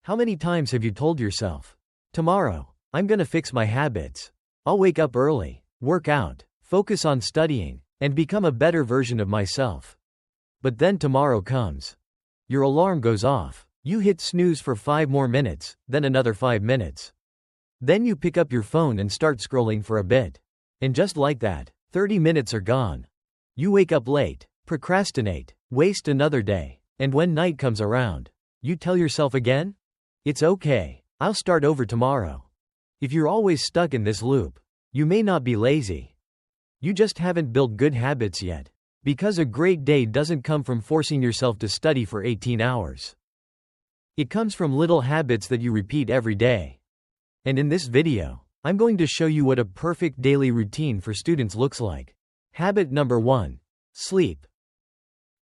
How many times have you told yourself, tomorrow, I'm gonna fix my habits. I'll wake up early, work out, focus on studying, and become a better version of myself. But then tomorrow comes. Your alarm goes off. You hit snooze for 5 more minutes, then another 5 minutes. Then you pick up your phone and start scrolling for a bit. And just like that, 30 minutes are gone. You wake up late, procrastinate, waste another day, and when night comes around, you tell yourself again? It's okay, I'll start over tomorrow. If you're always stuck in this loop, you may not be lazy. You just haven't built good habits yet. Because a great day doesn't come from forcing yourself to study for 18 hours. It comes from little habits that you repeat every day. And in this video, I'm going to show you what a perfect daily routine for students looks like. Habit number 1. Sleep.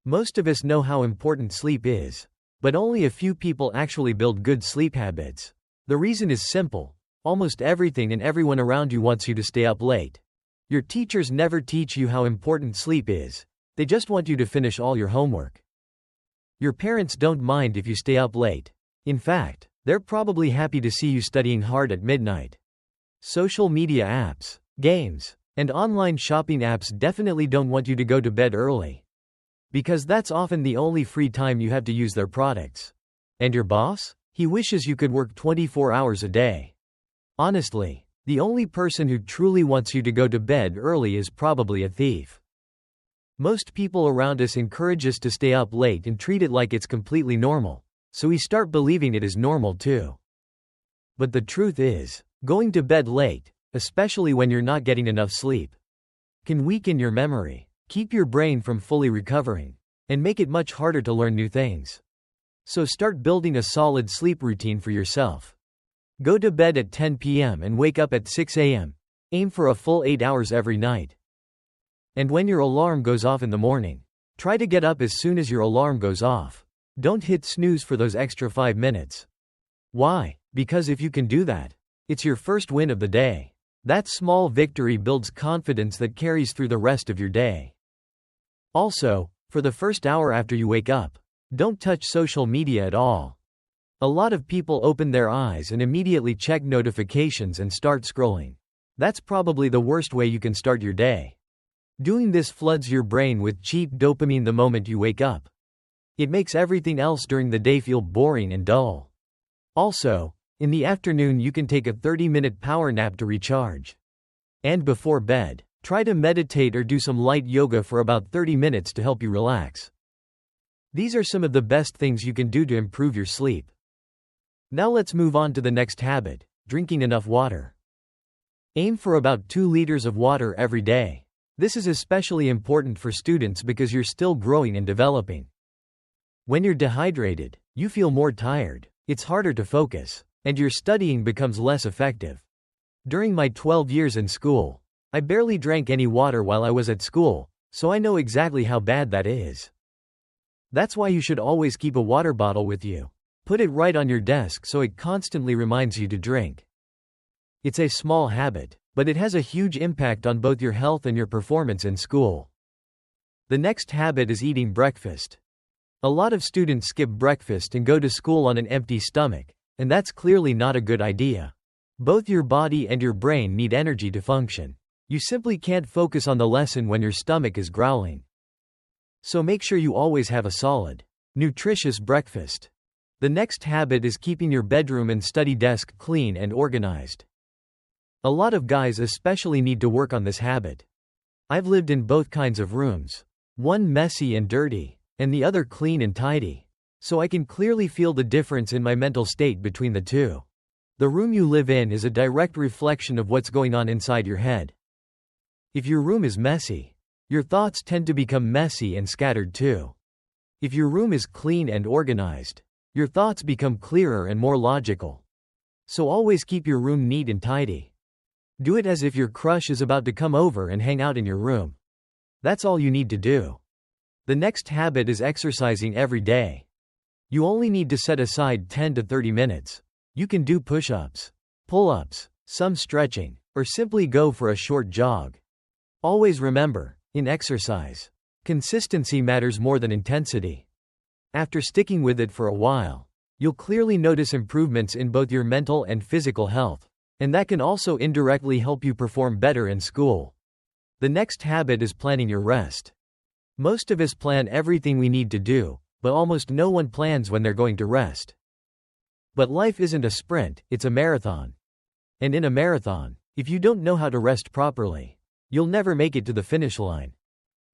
Most of us know how important sleep is, but only a few people actually build good sleep habits. The reason is simple. Almost everything and everyone around you wants you to stay up late. Your teachers never teach you how important sleep is. They just want you to finish all your homework. Your parents don't mind if you stay up late. In fact, they're probably happy to see you studying hard at midnight. Social media apps, games, and online shopping apps definitely don't want you to go to bed early. Because that's often the only free time you have to use their products. And your boss? He wishes you could work 24 hours a day. Honestly, the only person who truly wants you to go to bed early is probably a thief. Most people around us encourage us to stay up late and treat it like it's completely normal, so we start believing it is normal too. But the truth is, going to bed late, especially when you're not getting enough sleep, can weaken your memory, keep your brain from fully recovering, and make it much harder to learn new things. So start building a solid sleep routine for yourself. Go to bed at 10 p.m. and wake up at 6 a.m. Aim for a full 8 hours every night. And when your alarm goes off in the morning, try to get up as soon as your alarm goes off. Don't hit snooze for those extra 5 minutes. Why? Because if you can do that, it's your first win of the day. That small victory builds confidence that carries through the rest of your day. Also, for the first hour after you wake up, don't touch social media at all. A lot of people open their eyes and immediately check notifications and start scrolling. That's probably the worst way you can start your day. Doing this floods your brain with cheap dopamine the moment you wake up. It makes everything else during the day feel boring and dull. Also, in the afternoon you can take a 30-minute power nap to recharge. And before bed, try to meditate or do some light yoga for about 30 minutes to help you relax. These are some of the best things you can do to improve your sleep. Now let's move on to the next habit, drinking enough water. Aim for about 2 liters of water every day. This is especially important for students because you're still growing and developing. When you're dehydrated, you feel more tired, it's harder to focus, and your studying becomes less effective. During my 12 years in school, I barely drank any water while I was at school, so I know exactly how bad that is. That's why you should always keep a water bottle with you. Put it right on your desk so it constantly reminds you to drink. It's a small habit, but it has a huge impact on both your health and your performance in school. The next habit is eating breakfast. A lot of students skip breakfast and go to school on an empty stomach, and that's clearly not a good idea. Both your body and your brain need energy to function. You simply can't focus on the lesson when your stomach is growling. So make sure you always have a solid, nutritious breakfast. The next habit is keeping your bedroom and study desk clean and organized. A lot of guys especially need to work on this habit. I've lived in both kinds of rooms, one messy and dirty, and the other clean and tidy, so I can clearly feel the difference in my mental state between the two. The room you live in is a direct reflection of what's going on inside your head. If your room is messy, your thoughts tend to become messy and scattered too. If your room is clean and organized, your thoughts become clearer and more logical. So always keep your room neat and tidy. Do it as if your crush is about to come over and hang out in your room. That's all you need to do. The next habit is exercising every day. You only need to set aside 10 to 30 minutes. You can do push-ups, pull-ups, some stretching, or simply go for a short jog. Always remember, in exercise, consistency matters more than intensity. After sticking with it for a while, You'll clearly notice improvements in both your mental and physical health, and that can also indirectly help you perform better in school. The next habit is planning your rest. Most of us plan everything we need to do, but almost no one plans when they're going to rest. But life isn't a sprint, it's a marathon. And in a marathon, if you don't know how to rest properly, you'll never make it to the finish line.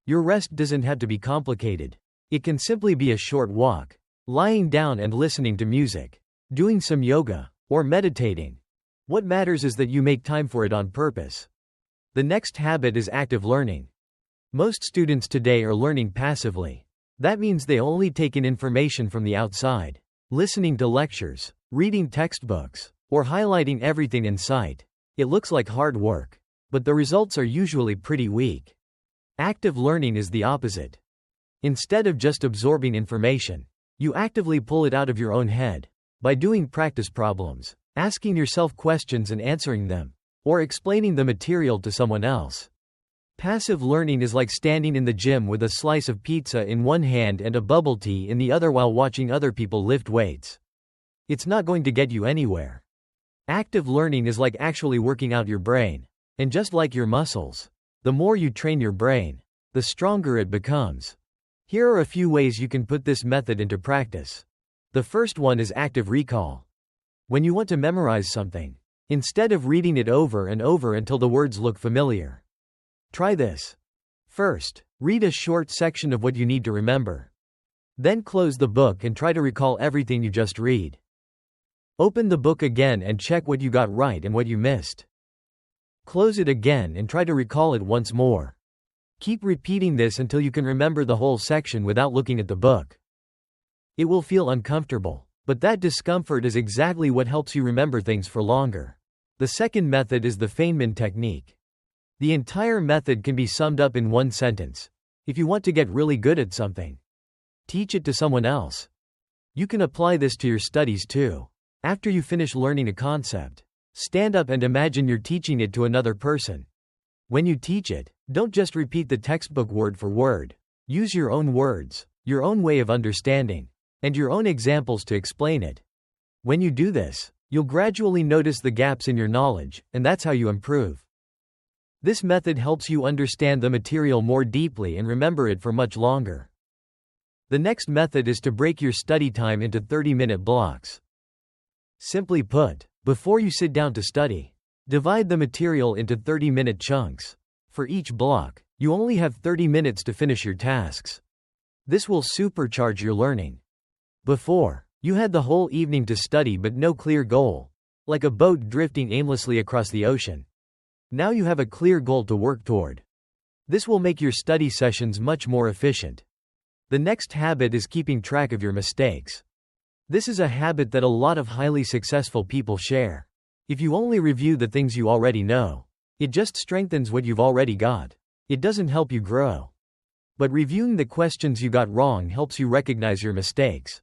Your rest doesn't have to be complicated. It can simply be a short walk, lying down and listening to music, doing some yoga, or meditating. What matters is that you make time for it on purpose. The next habit is active learning. Most students today are learning passively. That means they only take in information from the outside, listening to lectures, reading textbooks, or highlighting everything in sight. It looks like hard work, but the results are usually pretty weak. Active learning is the opposite. Instead of just absorbing information, you actively pull it out of your own head by doing practice problems, asking yourself questions and answering them, or explaining the material to someone else. Passive learning is like standing in the gym with a slice of pizza in one hand and a bubble tea in the other while watching other people lift weights. It's not going to get you anywhere. Active learning is like actually working out your brain. And just like your muscles, the more you train your brain, the stronger it becomes. Here are a few ways you can put this method into practice. The first one is active recall. When you want to memorize something, instead of reading it over and over until the words look familiar, try this. First, read a short section of what you need to remember. Then close the book and try to recall everything you just read. Open the book again and check what you got right and what you missed. Close it again and try to recall it once more. Keep repeating this until you can remember the whole section without looking at the book. It will feel uncomfortable, but that discomfort is exactly what helps you remember things for longer. The second method is the Feynman Technique. The entire method can be summed up in one sentence. If you want to get really good at something, teach it to someone else. You can apply this to your studies too. After you finish learning a concept, stand up and imagine you're teaching it to another person. When you teach it, don't just repeat the textbook word for word. Use your own words, your own way of understanding, and your own examples to explain it. When you do this, you'll gradually notice the gaps in your knowledge, and that's how you improve. This method helps you understand the material more deeply and remember it for much longer. The next method is to break your study time into 30-minute blocks. Simply put, before you sit down to study, divide the material into 30-minute chunks. For each block, you only have 30 minutes to finish your tasks. This will supercharge your learning. Before, you had the whole evening to study but no clear goal, like a boat drifting aimlessly across the ocean. Now you have a clear goal to work toward. This will make your study sessions much more efficient. The next habit is keeping track of your mistakes. This is a habit that a lot of highly successful people share. If you only review the things you already know, it just strengthens what you've already got. It doesn't help you grow. But reviewing the questions you got wrong helps you recognize your mistakes,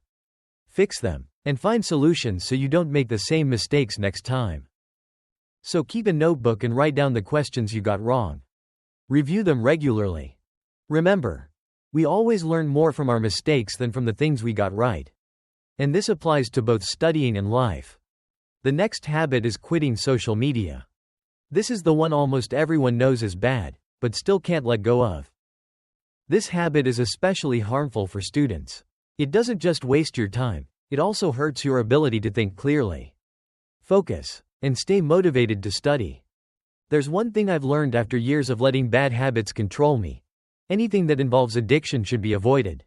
fix them, and find solutions so you don't make the same mistakes next time. So keep a notebook and write down the questions you got wrong. Review them regularly. Remember, we always learn more from our mistakes than from the things we got right. And this applies to both studying and life. The next habit is quitting social media. This is the one almost everyone knows is bad, but still can't let go of. This habit is especially harmful for students. It doesn't just waste your time, it also hurts your ability to think clearly, focus, and stay motivated to study. There's one thing I've learned after years of letting bad habits control me. Anything that involves addiction should be avoided.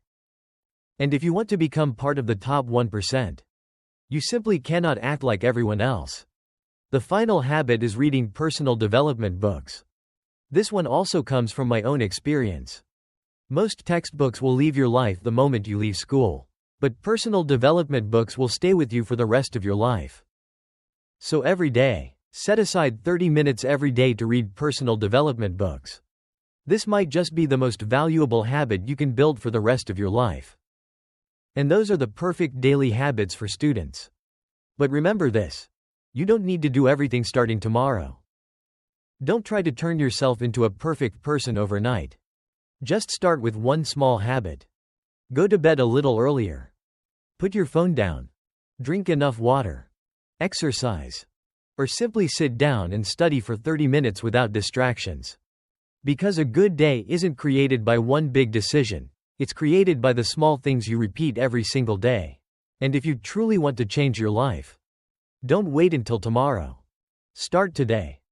And if you want to become part of the top 1%, you simply cannot act like everyone else. The final habit is reading personal development books. This one also comes from my own experience. Most textbooks will leave your life the moment you leave school, but personal development books will stay with you for the rest of your life. So every day, set aside 30 minutes every day to read personal development books. This might just be the most valuable habit you can build for the rest of your life. And those are the perfect daily habits for students. But remember this: you don't need to do everything starting tomorrow. Don't try to turn yourself into a perfect person overnight. Just start with one small habit. Go to bed a little earlier. Put your phone down. Drink enough water. Exercise. Or simply sit down and study for 30 minutes without distractions. Because a good day isn't created by one big decision, it's created by the small things you repeat every single day. And if you truly want to change your life, don't wait until tomorrow. Start today.